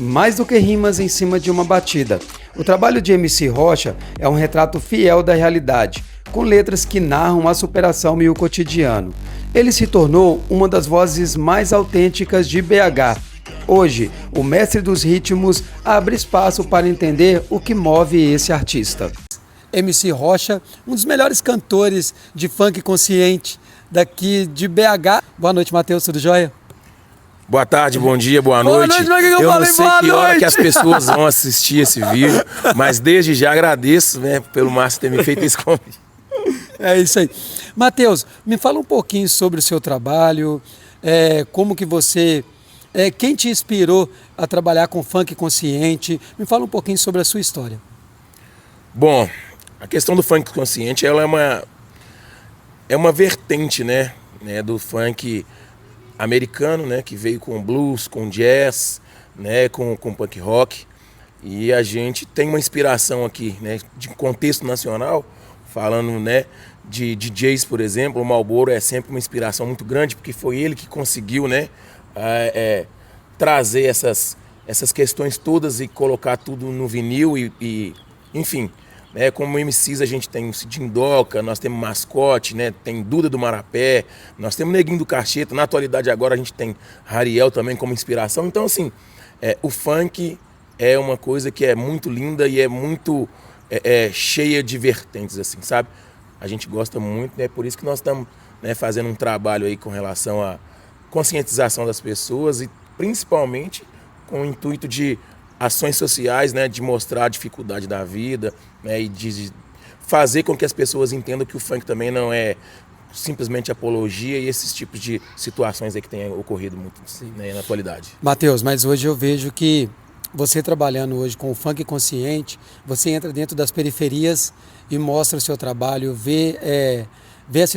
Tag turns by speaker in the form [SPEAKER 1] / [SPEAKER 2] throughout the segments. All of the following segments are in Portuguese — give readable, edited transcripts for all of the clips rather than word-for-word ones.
[SPEAKER 1] mais do que rimas em cima de uma batida. O trabalho de MC Rocha é um retrato fiel da realidade, com letras que narram a superação e o cotidiano. Ele se tornou uma das vozes mais autênticas de BH. Hoje, o mestre dos ritmos abre espaço para entender o que move esse artista. MC Rocha, um dos melhores cantores de funk consciente daqui de BH. Boa noite, Matheus, tudo jóia?
[SPEAKER 2] Boa tarde, bom dia, boa noite.
[SPEAKER 1] Boa noite, mas eu
[SPEAKER 2] não
[SPEAKER 1] falei
[SPEAKER 2] sei
[SPEAKER 1] boa
[SPEAKER 2] que hora
[SPEAKER 1] noite.
[SPEAKER 2] que as pessoas vão assistir esse vídeo, mas desde já agradeço, né, pelo Márcio ter me feito esse convite.
[SPEAKER 1] É isso aí. Matheus, me fala um pouquinho sobre o seu trabalho, como que você... quem te inspirou a trabalhar com funk consciente? Me fala um pouquinho sobre a sua história.
[SPEAKER 2] Bom, a questão do funk consciente, ela é uma vertente, né, do funk americano, né, que veio com blues, com jazz, né, com punk rock. E a gente tem uma inspiração aqui, né, de contexto nacional, falando, né, de DJs, por exemplo. O Marlboro é sempre uma inspiração muito grande, porque foi ele que conseguiu, né, trazer essas questões todas e colocar tudo no vinil e enfim, né, como MCs a gente tem o Cidinho Doca, nós temos Mascote, né, tem Duda do Marapé, nós temos Neguinho do Cacheta. Na atualidade agora a gente tem Rariel também como inspiração. Então assim, o funk é uma coisa que é muito linda e é muito cheia de vertentes, assim, sabe? A gente gosta muito, né? Por isso que nós estamos, né, fazendo um trabalho aí com relação à conscientização das pessoas e principalmente com o intuito de ações sociais, né, de mostrar a dificuldade da vida, né, e de fazer com que as pessoas entendam que o funk também não é simplesmente apologia e esses tipos de situações aí que têm ocorrido muito, né, na atualidade.
[SPEAKER 1] Matheus, mas hoje eu vejo que você trabalhando hoje com o funk consciente, você entra dentro das periferias e mostra o seu trabalho, vê as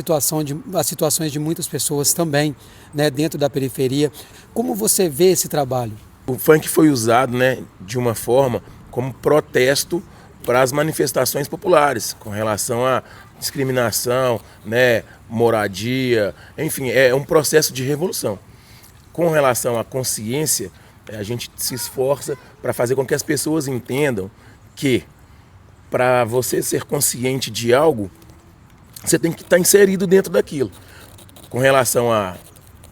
[SPEAKER 1] situações de muitas pessoas também, né, dentro da periferia. Como você vê esse trabalho?
[SPEAKER 2] O funk foi usado, né, de uma forma como protesto para as manifestações populares, com relação à discriminação, né, moradia, enfim, é um processo de revolução. Com relação à consciência, a gente se esforça para fazer com que as pessoas entendam que para você ser consciente de algo, você tem que estar inserido dentro daquilo. Com relação a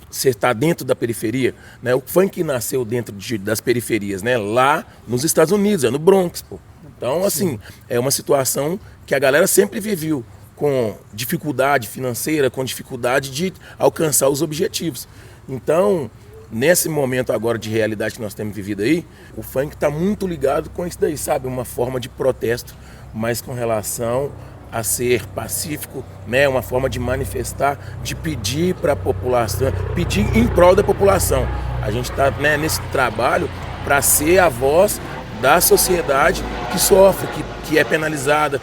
[SPEAKER 2] você estar dentro da periferia, né? O funk nasceu dentro das periferias, né? Lá nos Estados Unidos, no Bronx, pô. Então, assim, é uma situação que a galera sempre viveu com dificuldade financeira, com dificuldade de alcançar os objetivos. Então, nesse momento agora de realidade que nós temos vivido aí, o funk está muito ligado com isso daí, sabe? Uma forma de protesto, mas com relação a ser pacífico, né? Uma forma de manifestar, de pedir para a população, pedir em prol da população. A gente está, né, nesse trabalho para ser a voz da sociedade que sofre, que é penalizada,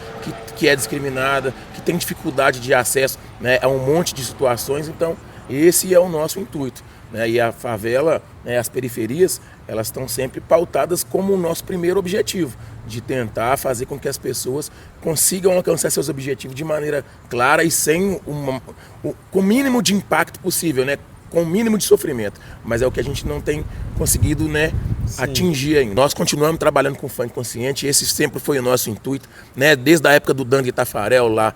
[SPEAKER 2] que é discriminada, que tem dificuldade de acesso, né, a um monte de situações. Então, esse é o nosso intuito, né? E a favela, né, as periferias, elas estão sempre pautadas como o nosso primeiro objetivo, de tentar fazer com que as pessoas consigam alcançar seus objetivos de maneira clara e sem com o mínimo de impacto possível, né? Com o mínimo de sofrimento. Mas é o que a gente não tem conseguido, né, atingir ainda. Nós continuamos trabalhando com funk consciente, esse sempre foi o nosso intuito, né? Desde a época do Dangue Tafarel lá,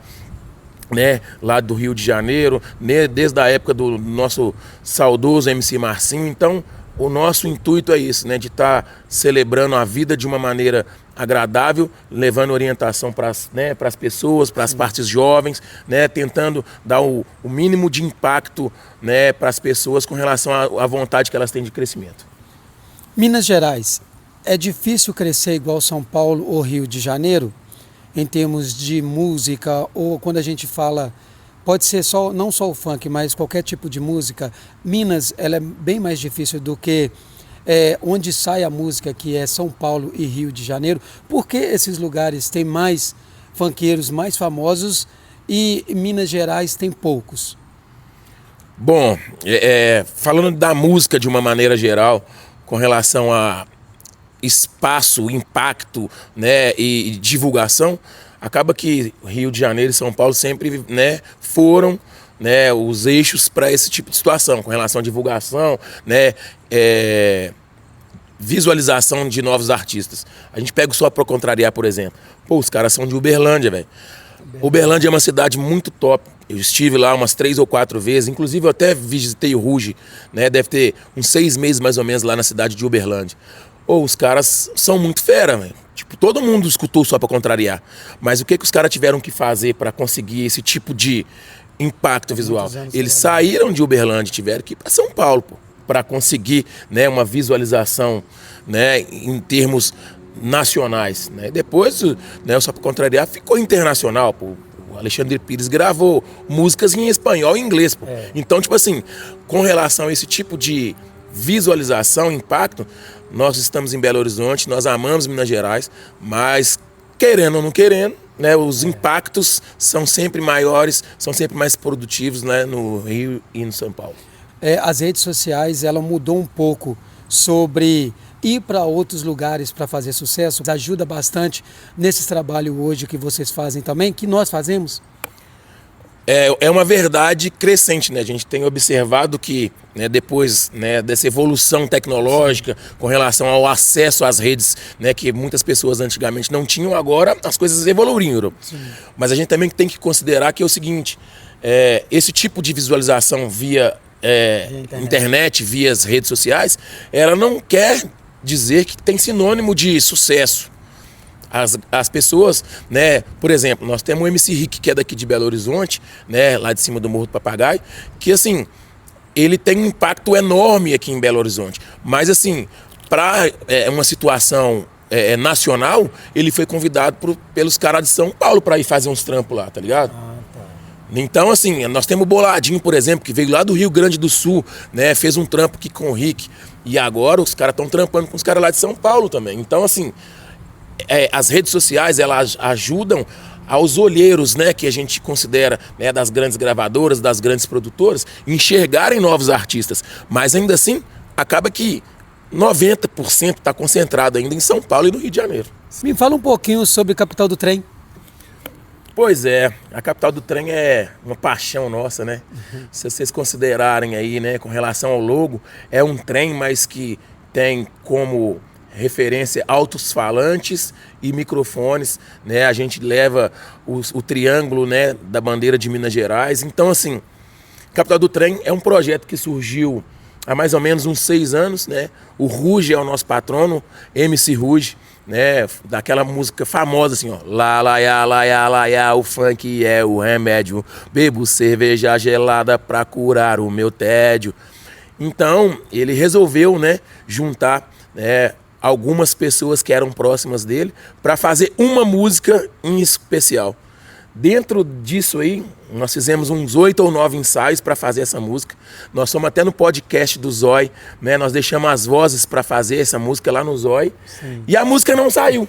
[SPEAKER 2] né, lá do Rio de Janeiro, né, desde a época do nosso saudoso MC Marcinho. Então, o nosso intuito é isso, né, de estar celebrando a vida de uma maneira agradável, levando orientação para as pessoas, para as partes jovens, né, tentando dar o mínimo de impacto, né, para as pessoas com relação à vontade que elas têm de crescimento.
[SPEAKER 1] Minas Gerais, é difícil crescer igual São Paulo ou Rio de Janeiro? Em termos de música, ou quando a gente fala, pode ser não só o funk, mas qualquer tipo de música. Minas, ela é bem mais difícil do que onde sai a música, que é São Paulo e Rio de Janeiro. Por que esses lugares têm mais funkeiros mais famosos e Minas Gerais tem poucos?
[SPEAKER 2] Bom, falando da música de uma maneira geral, com relação a espaço, impacto, né, e divulgação, acaba que Rio de Janeiro e São Paulo sempre, né, foram, né, os eixos para esse tipo de situação, com relação à divulgação, né, visualização de novos artistas. A gente pega o Só Pra Contrariar, por exemplo. Pô, os caras são de Uberlândia, velho. Uberlândia é uma cidade muito top. Eu estive lá umas 3 ou 4 vezes. Inclusive, eu até visitei o Ruge, né? Deve ter uns 6 meses, mais ou menos, lá na cidade de Uberlândia. Pô, os caras são muito fera, velho. Tipo, todo mundo escutou Só Pra Contrariar. Mas o que os caras tiveram que fazer para conseguir esse tipo de impacto visual? Eles saíram de Uberlândia, tiveram que ir para São Paulo, pô, para conseguir, né, uma visualização, né, em termos nacionais, né? Depois, né, o Só Pra Contrariar ficou internacional, pô. O Alexandre Pires gravou músicas em espanhol e inglês, pô. Então, tipo assim, com relação a esse tipo de visualização, impacto, nós estamos em Belo Horizonte, nós amamos Minas Gerais, mas querendo ou não querendo, né, os impactos são sempre maiores, são sempre mais produtivos, né, no Rio e no São Paulo.
[SPEAKER 1] As redes sociais, ela mudou um pouco sobre ir para outros lugares para fazer sucesso. Ajuda bastante nesse trabalho hoje que vocês fazem também, que nós fazemos.
[SPEAKER 2] É uma verdade crescente, né? A gente tem observado que, né, depois, né, dessa evolução tecnológica, com relação ao acesso às redes, né, que muitas pessoas antigamente não tinham, agora as coisas evoluíram. Sim. Mas a gente também tem que considerar que é o seguinte, esse tipo de visualização via internet, via as redes sociais, ela não quer dizer que tem sinônimo de sucesso. As pessoas, né, por exemplo, nós temos o MC Rick, que é daqui de Belo Horizonte, né, lá de cima do Morro do Papagaio, que assim, ele tem um impacto enorme aqui em Belo Horizonte, mas assim, para uma situação nacional, ele foi convidado pelos caras de São Paulo para ir fazer uns trampos lá, tá ligado? Então, assim, nós temos o Boladinho, por exemplo, que veio lá do Rio Grande do Sul, né, fez um trampo aqui com o Rick, e agora os caras estão trampando com os caras lá de São Paulo também. Então, assim, as redes sociais, elas ajudam aos olheiros, né, que a gente considera, né, das grandes gravadoras, das grandes produtoras, enxergarem novos artistas. Mas ainda assim, acaba que 90% está concentrado ainda em São Paulo e no Rio de Janeiro.
[SPEAKER 1] Me fala um pouquinho sobre Capital do Trem.
[SPEAKER 2] Pois é, a Capital do Trem é uma paixão nossa, né? Se vocês considerarem aí, né, com relação ao logo, é um trem, mas que tem como referência altos falantes e microfones, né? A gente leva o triângulo, né, da bandeira de Minas Gerais. Então, assim, Capital do Trem é um projeto que surgiu há mais ou menos uns 6 anos, né? O Ruge é o nosso patrono, MC Ruge, né? Daquela música famosa assim, ó. Lá, ya, o funk é o remédio. Bebo cerveja gelada pra curar o meu tédio. Então, ele resolveu, né, juntar, algumas pessoas que eram próximas dele para fazer uma música em especial. Dentro disso aí, nós fizemos uns 8 ou 9 ensaios para fazer essa música. Nós fomos até no podcast do Zói, né? Nós deixamos as vozes para fazer essa música lá no Zói. Sim. E a música não saiu.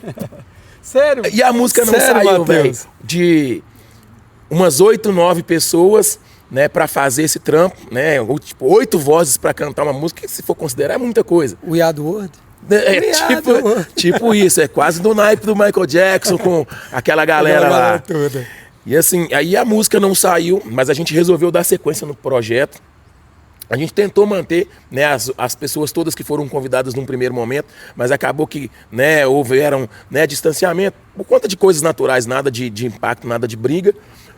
[SPEAKER 1] Sério?
[SPEAKER 2] E a música não saiu, velho. De umas 8, 9 pessoas, né, para fazer esse trampo, né? Tipo, 8 vozes para cantar uma música, que se for considerar é muita coisa.
[SPEAKER 1] We Are The World?
[SPEAKER 2] Tipo isso, é quase do naipe do Michael Jackson com aquela galera lá. Toda. E assim, aí a música não saiu, mas a gente resolveu dar sequência no projeto. A gente tentou manter, né, as pessoas todas que foram convidadas num primeiro momento, mas acabou que, né, houveram, né, distanciamento por conta de coisas naturais, nada de impacto, nada de briga.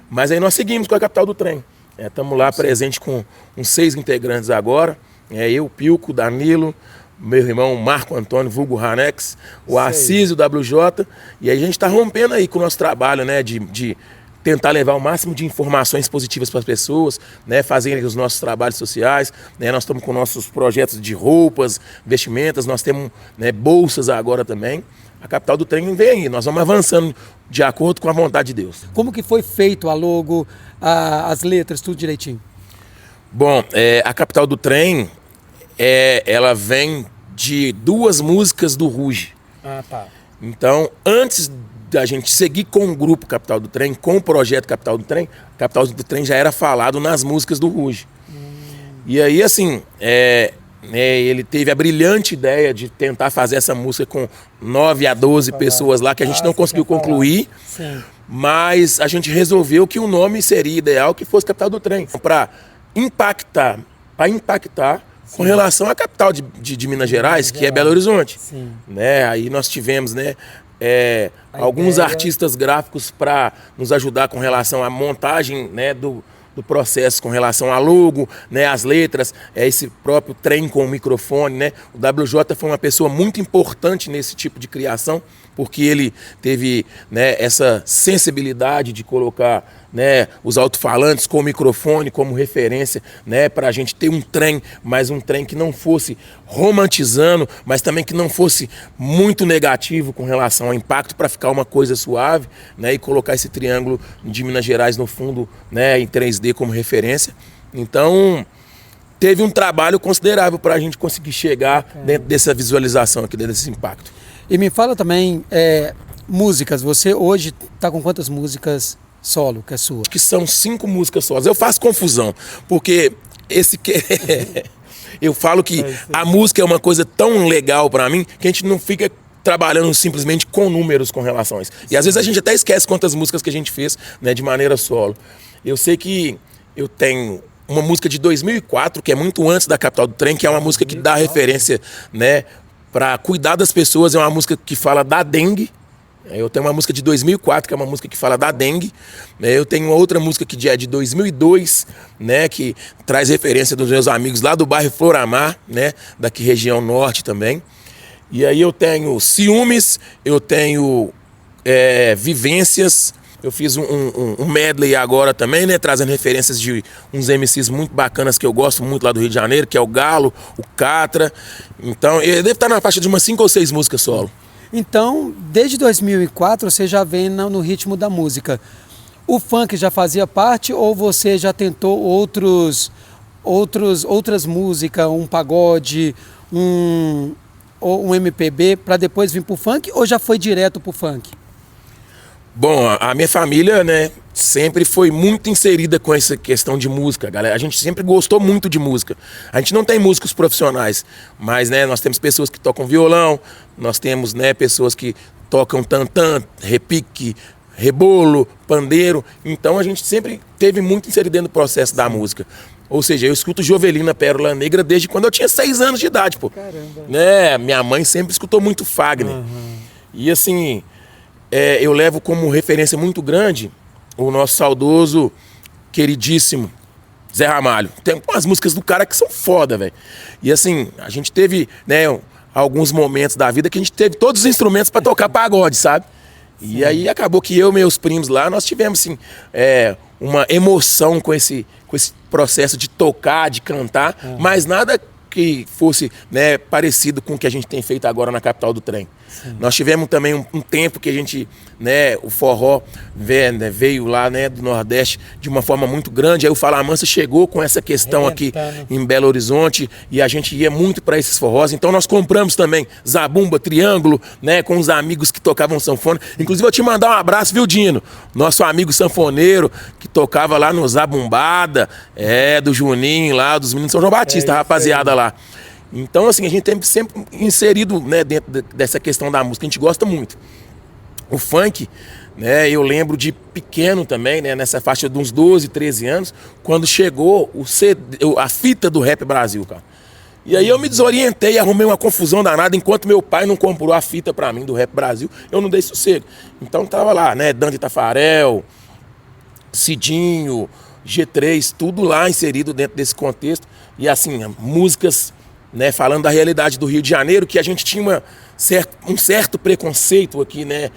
[SPEAKER 2] Mas aí nós seguimos com a Capital do Trem. Estamos lá presente com uns 6 integrantes agora. Eu, Pilco, Danilo, meu irmão Marco Antônio, vulgo Ranex, o Assis, o WJ, e aí a gente está rompendo aí com o nosso trabalho, né, de tentar levar o máximo de informações positivas para as pessoas, né, fazerem os nossos trabalhos sociais, né, nós estamos com nossos projetos de roupas, vestimentas, nós temos, né, bolsas agora também. A Capital do Trem vem aí, nós vamos avançando de acordo com a vontade de Deus.
[SPEAKER 1] Como que foi feito a logo, as letras, tudo direitinho?
[SPEAKER 2] Bom, a Capital do Trem, ela vem de 2 músicas do Ruge.
[SPEAKER 1] Ah, tá.
[SPEAKER 2] Então, antes da gente seguir com o grupo Capital do Trem, com o projeto Capital do Trem já era falado nas músicas do Ruge. E aí, assim, ele teve a brilhante ideia de tentar fazer essa música com 9 a 12 pessoas lá, que a gente não conseguiu concluir. Sim. Mas a gente resolveu que o nome seria ideal que fosse Capital do Trem. Para impactar, com relação à capital de Minas Gerais, que é Belo Horizonte.
[SPEAKER 1] Sim.
[SPEAKER 2] Né? Aí nós tivemos, né, alguns artistas gráficos para nos ajudar com relação à montagem, né, do processo, com relação a logo, né, as letras, esse próprio trem com o microfone, né? O WJ foi uma pessoa muito importante nesse tipo de criação, porque ele teve, né, essa sensibilidade de colocar, né, os alto-falantes com o microfone como referência, né, para a gente ter um trem, mas um trem que não fosse romantizando, mas também que não fosse muito negativo com relação ao impacto, para ficar uma coisa suave, né, e colocar esse triângulo de Minas Gerais no fundo, né, em 3D como referência. Então, teve um trabalho considerável para a gente conseguir chegar dentro dessa visualização aqui, dentro desse impacto.
[SPEAKER 1] E me fala também, músicas, você hoje está com quantas músicas solo que é sua?
[SPEAKER 2] Que são 5 músicas solas. Eu faço confusão, porque eu falo que a música é uma coisa tão legal para mim que a gente não fica trabalhando simplesmente com números com relação a isso. E às vezes a gente até esquece quantas músicas que a gente fez, né, de maneira solo. Eu sei que eu tenho uma música de 2004, que é muito antes da Capital do Trem, que é uma música que dá referência, né, para cuidar das pessoas. É uma música que fala da dengue. Eu tenho uma música de 2004, que é uma música que fala da dengue. Eu tenho outra música que é de 2002, né, que traz referência dos meus amigos lá do bairro Floramar, né, daqui região norte também. E aí eu tenho Ciúmes, eu tenho Vivências. Eu fiz um medley agora também, né, trazendo referências de uns MCs muito bacanas que eu gosto muito lá do Rio de Janeiro, que é o Galo, o Catra. Então, eu devo estar na faixa de umas 5 ou 6 músicas solo.
[SPEAKER 1] Então, desde 2004 você já vem no ritmo da música. O funk já fazia parte ou você já tentou outras músicas, um pagode, um MPB, para depois vir pro funk, ou já foi direto pro funk?
[SPEAKER 2] Bom, a minha família, né, sempre foi muito inserida com essa questão de música, galera. A gente sempre gostou muito de música. A gente não tem músicos profissionais, mas, né, nós temos pessoas que tocam violão, nós temos, né, pessoas que tocam tantã, repique, rebolo, pandeiro. Então a gente sempre teve muito inserido dentro do processo da música. Ou seja, eu escuto Jovelina Pérola Negra desde quando eu tinha 6 anos de idade, pô.
[SPEAKER 1] Caramba.
[SPEAKER 2] Né, minha mãe sempre escutou muito Fagner.
[SPEAKER 1] Uhum.
[SPEAKER 2] E assim, eu levo como referência muito grande o nosso saudoso, queridíssimo Zé Ramalho. Tem umas músicas do cara que são foda, velho. E assim, a gente teve, né, alguns momentos da vida que a gente teve todos os instrumentos para tocar pagode, sabe? Sim. E aí acabou que eu e meus primos lá, nós tivemos, assim, uma emoção com esse processo de tocar, de cantar, mas nada que fosse, né, parecido com o que a gente tem feito agora na Capital do Trem. Sim. Nós tivemos também um tempo que a gente, né, o forró veio lá, né, do Nordeste de uma forma muito grande. Aí o Fala Mansa chegou com essa questão aqui em Belo Horizonte e a gente ia muito para esses forrós. Então nós compramos também Zabumba, Triângulo, né, com os amigos que tocavam sanfona. Inclusive eu te mandar um abraço, viu, Dino? Nosso amigo sanfoneiro que tocava lá no Zabumbada, do Juninho lá, dos meninos de São João Batista, rapaziada lá. Então, assim, a gente tem sempre inserido, né, dentro dessa questão da música, a gente gosta muito. O funk, né, eu lembro de pequeno também, né, nessa faixa de uns 12, 13 anos, quando chegou a fita do Rap Brasil, cara. E aí eu me desorientei, arrumei uma confusão danada, enquanto meu pai não comprou a fita pra mim do Rap Brasil, eu não dei sossego. Então tava lá, né, Dante Tafarel, Cidinho, G3, tudo lá inserido dentro desse contexto. E assim, músicas, né, falando da realidade do Rio de Janeiro, que a gente tinha um certo preconceito aqui, né,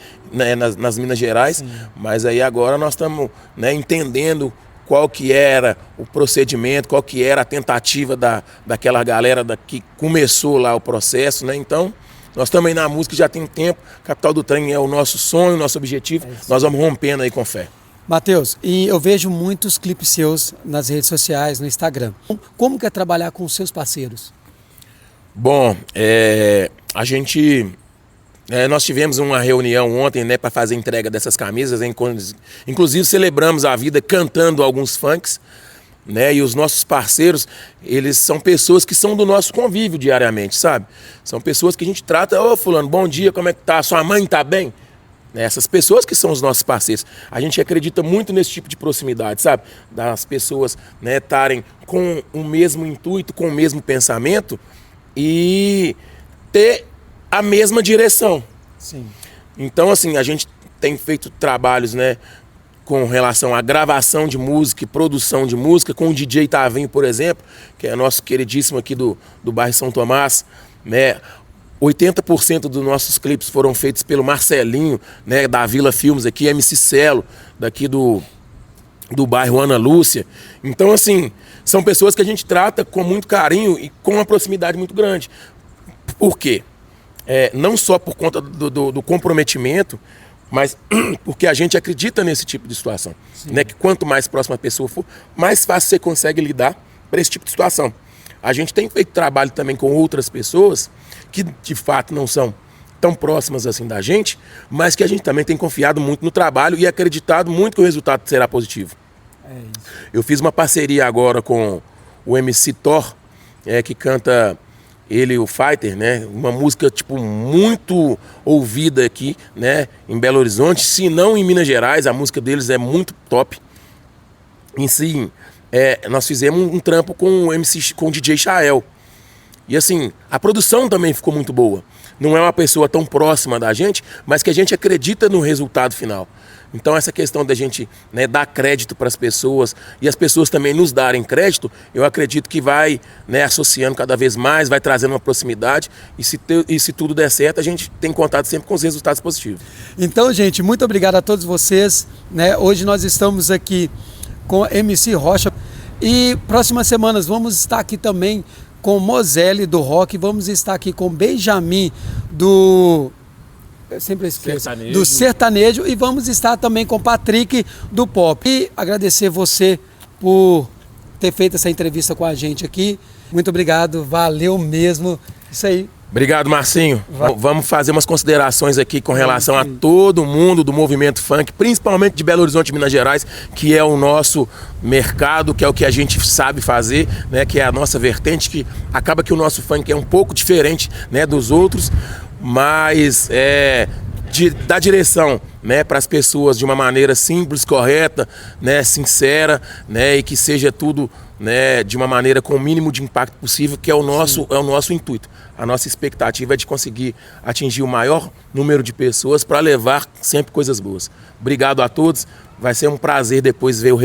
[SPEAKER 2] nas Minas Gerais. Sim. Mas aí agora nós estamos, né, entendendo qual que era o procedimento, qual que era a tentativa daquela galera que começou lá o processo, né? Então, nós estamos aí na música já tem tempo. Capital do Trem é o nosso sonho, o nosso objetivo. Nós vamos rompendo aí com fé.
[SPEAKER 1] Matheus, e eu vejo muitos clipes seus nas redes sociais, no Instagram. Como que é trabalhar com os seus parceiros?
[SPEAKER 2] Bom, nós tivemos uma reunião ontem, né, para fazer a entrega dessas camisas, hein, inclusive celebramos a vida cantando alguns funks, né, e os nossos parceiros, eles são pessoas que são do nosso convívio diariamente, sabe? São pessoas que a gente trata, ô fulano, bom dia, como é que tá? Sua mãe tá bem? né? Essas pessoas que são os nossos parceiros. A gente acredita muito nesse tipo de proximidade, sabe? Das pessoas, né, estarem com o mesmo intuito, com o mesmo pensamento e ter a mesma direção.
[SPEAKER 1] Sim.
[SPEAKER 2] Então, assim, a gente tem feito trabalhos, né, com relação à gravação de música e produção de música, com o DJ Tavinho, por exemplo, que é nosso queridíssimo aqui do bairro São Tomás, né? 80% dos nossos clipes foram feitos pelo Marcelinho, né, da Vila Filmes aqui, MC Celo, daqui do bairro Ana Lúcia. Então, assim, são pessoas que a gente trata com muito carinho e com uma proximidade muito grande. Por quê? Não só por conta do comprometimento, mas porque a gente acredita nesse tipo de situação. Né? Que quanto mais próxima a pessoa for, mais fácil você consegue lidar para esse tipo de situação. A gente tem feito trabalho também com outras pessoas que de fato não são tão próximas assim da gente, mas que a gente também tem confiado muito no trabalho e acreditado muito que o resultado será positivo. Eu fiz uma parceria agora com o MC Thor, que canta ele, o Fighter, né? Uma música tipo muito ouvida aqui, né, em Belo Horizonte, se não em Minas Gerais. A música deles é muito top. Em si, nós fizemos um trampo com o DJ Chael. E assim, a produção também ficou muito boa. Não é uma pessoa tão próxima da gente, mas que a gente acredita no resultado final. Então essa questão da gente, né, dar crédito para as pessoas e as pessoas também nos darem crédito, eu acredito que vai, né, associando cada vez mais, vai trazendo uma proximidade e se tudo der certo, a gente tem contato sempre com os resultados positivos.
[SPEAKER 1] Então, gente, muito obrigado a todos vocês, né? Hoje nós estamos aqui com MC Rocha e próximas semanas vamos estar aqui também com Moselle do rock, vamos estar aqui com Benjamin do... Eu sempre esqueço. Do sertanejo, e vamos estar também com Patrick do pop. E agradecer você por ter feito essa entrevista com a gente aqui. Muito obrigado, valeu mesmo. Isso aí.
[SPEAKER 2] Obrigado, Marcinho. Vamos fazer umas considerações aqui com relação a todo mundo do movimento funk, principalmente de Belo Horizonte, Minas Gerais, que é o nosso mercado, que é o que a gente sabe fazer, né, que é a nossa vertente, que acaba que o nosso funk é um pouco diferente, né, dos outros, mas dar direção, né, para as pessoas de uma maneira simples, correta, né, sincera, né, e que seja tudo, né, de uma maneira com o mínimo de impacto possível, que é o nosso intuito. A nossa expectativa é de conseguir atingir o maior número de pessoas para levar sempre coisas boas. Obrigado a todos, vai ser um prazer depois ver o